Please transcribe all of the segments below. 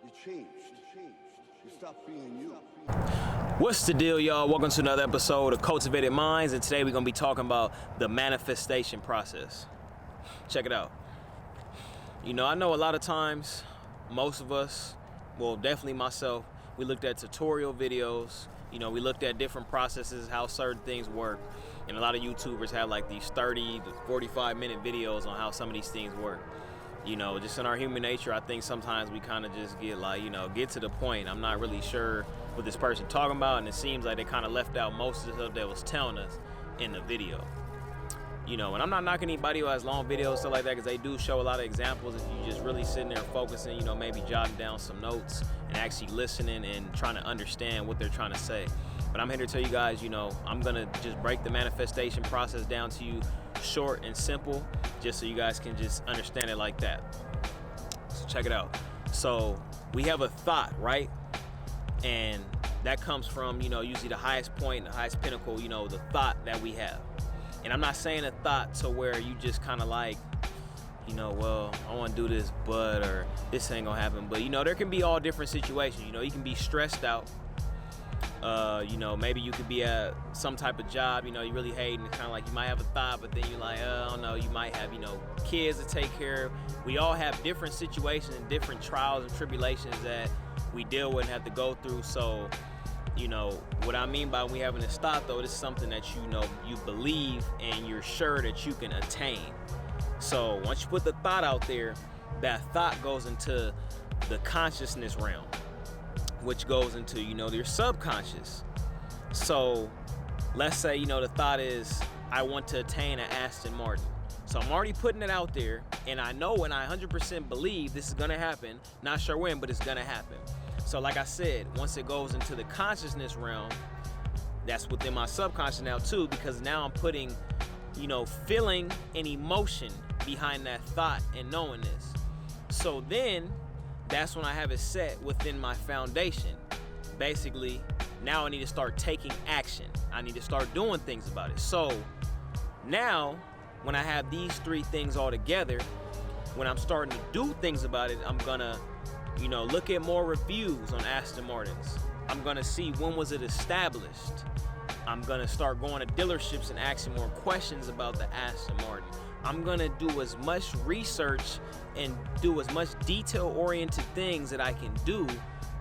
You changed. You stopped being you. What's the deal, y'all? Welcome to another episode of Cultivated Minds, and today we're going to be talking about the manifestation process. Check it out. You know, I know a lot of times, most of us, well, definitely myself, we looked at tutorial videos. You know, we looked at different processes, how certain things work, and a lot of YouTubers have like these 30 to 45-minute videos on how some of these things work. You know, just in our human nature, I think sometimes we kind of just get like, you know, get to the point. I'm not really sure what this person talking about, and it seems like they kind of left out most of the stuff that was telling us in the video. You know, and I'm not knocking anybody who has long videos, stuff like that, because they do show a lot of examples if you just really sitting there focusing, you know, maybe jotting down some notes and actually listening and trying to understand what they're trying to say. But I'm here to tell you guys, you know, I'm going to just break the manifestation process down to you short and simple, just so you guys can just understand it like that. So check it out. So we have a thought, right? And that comes from, you know, usually the highest point, the highest pinnacle, you know, the thought that we have. And I'm not saying a thought to where you just kind of like, you know, well, I want to do this, but, or this ain't gonna happen. But, you know, there can be all different situations. You know, you can be stressed out. You know, maybe you could be at some type of job, you know, you really hate, and it's kind of like you might have a thought, but then you're like, I don't know, you might have, you know, kids to take care of. We all have different situations and different trials and tribulations that we deal with and have to go through. So, you know, what I mean by we having this thought, though, this is something that, you know, you believe and you're sure that you can attain. So once you put the thought out there, that thought goes into the consciousness realm, which goes into, you know, your subconscious. So let's say, you know, the thought is, I want to attain an Aston Martin. So I'm already putting it out there, and I know and I 100% believe this is gonna happen. Not sure when, but it's gonna happen. So like I said, once it goes into the consciousness realm, that's within my subconscious now too, because now I'm putting, you know, feeling and emotion behind that thought and knowing this. So then that's when I have it set within my foundation. Basically, now I need to start taking action. I need to start doing things about it. So now, when I have these three things all together, when I'm starting to do things about it, I'm gonna, you know, look at more reviews on Aston Martins. I'm gonna see when was it established. I'm gonna start going to dealerships and asking more questions about the Aston Martin. I'm gonna do as much research and do as much detail-oriented things that I can do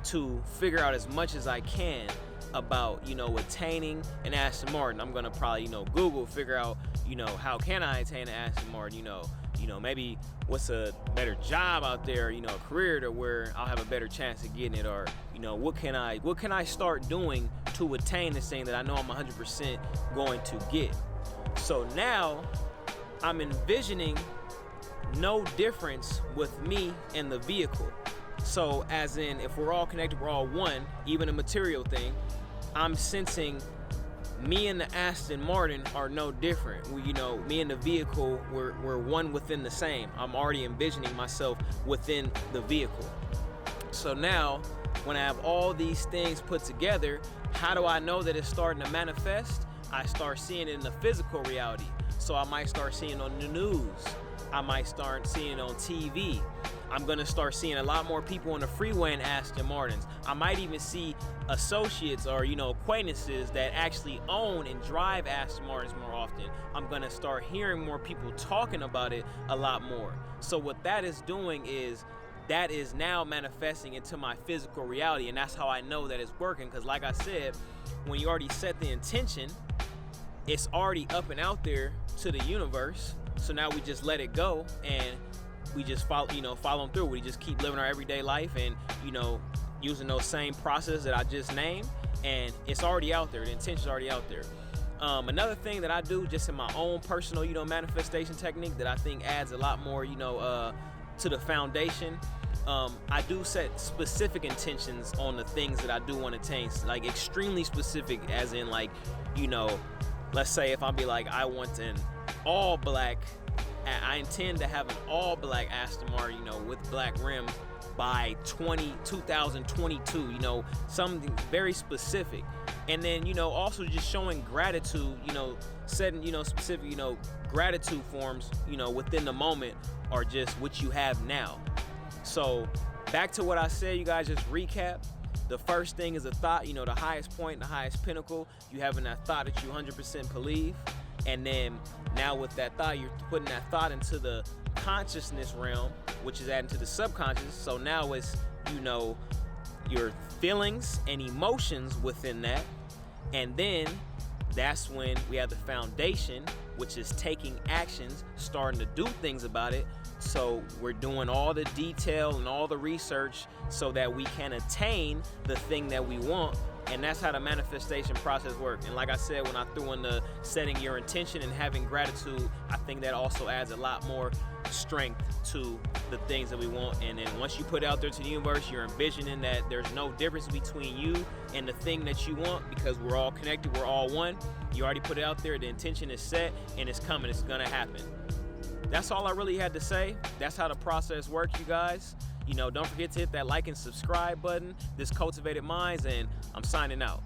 to figure out as much as I can about, you know, attaining an Aston Martin. I'm gonna probably, you know, Google, figure out, you know, how can I attain an Aston Martin, you know, maybe what's a better job out there, you know, a career to where I'll have a better chance of getting it, or, you know, what can I start doing to attain this thing that I know I'm 100% going to get. So now I'm envisioning no difference with me and the vehicle. So as in, if we're all connected, we're all one, even a material thing, I'm sensing me and the Aston Martin are no different. You know, me and the vehicle, we're one within the same. I'm already envisioning myself within the vehicle. So now, when I have all these things put together, how do I know that it's starting to manifest? I start seeing it in the physical reality. So I might start seeing it on the news. I might start seeing it on TV. I'm gonna start seeing a lot more people on the freeway in Aston Martins. I might even see associates or, you know, acquaintances that actually own and drive Aston Martins more often. I'm gonna start hearing more people talking about it a lot more. So what that is doing is, that is now manifesting into my physical reality, and that's how I know that it's working. Because like I said, when you already set the intention, it's already up and out there to the universe. So now we just let it go, and we just follow them through. We just keep living our everyday life and, you know, using those same processes that I just named, and it's already out there. The intention's already out there. Another thing that I do just in my own personal, you know, manifestation technique that I think adds a lot more, you know, to the foundation. I do set specific intentions on the things that I do want to attain, like extremely specific, as in, like, you know, let's say if I be like, I want an all black, I intend to have an all black Aston Martin, you know, with black rims by 2022, you know, something very specific. And then, you know, also just showing gratitude, you know, setting, you know, specific, you know, gratitude forms, you know, within the moment, or just what you have now. So back to what I said, you guys, just recap. The first thing is a thought, you know, the highest point, the highest pinnacle. You having that thought that you 100% believe. And then now with that thought, you're putting that thought into the consciousness realm, which is adding to the subconscious. So now it's, you know, your feelings and emotions within that. And then that's when we have the foundation, which is taking actions, starting to do things about it. So we're doing all the detail and all the research so that we can attain the thing that we want. And that's how the manifestation process works. And like I said, when I threw in the setting your intention and having gratitude, I think that also adds a lot more strength to the things that we want. And then once you put it out there to the universe, you're envisioning that there's no difference between you and the thing that you want, because we're all connected, we're all one. You already put it out there, the intention is set, and it's coming, it's gonna happen. That's all I really had to say. That's how the process works, you guys. You know, don't forget to hit that like and subscribe button. This Cultivated Minds, and I'm signing out.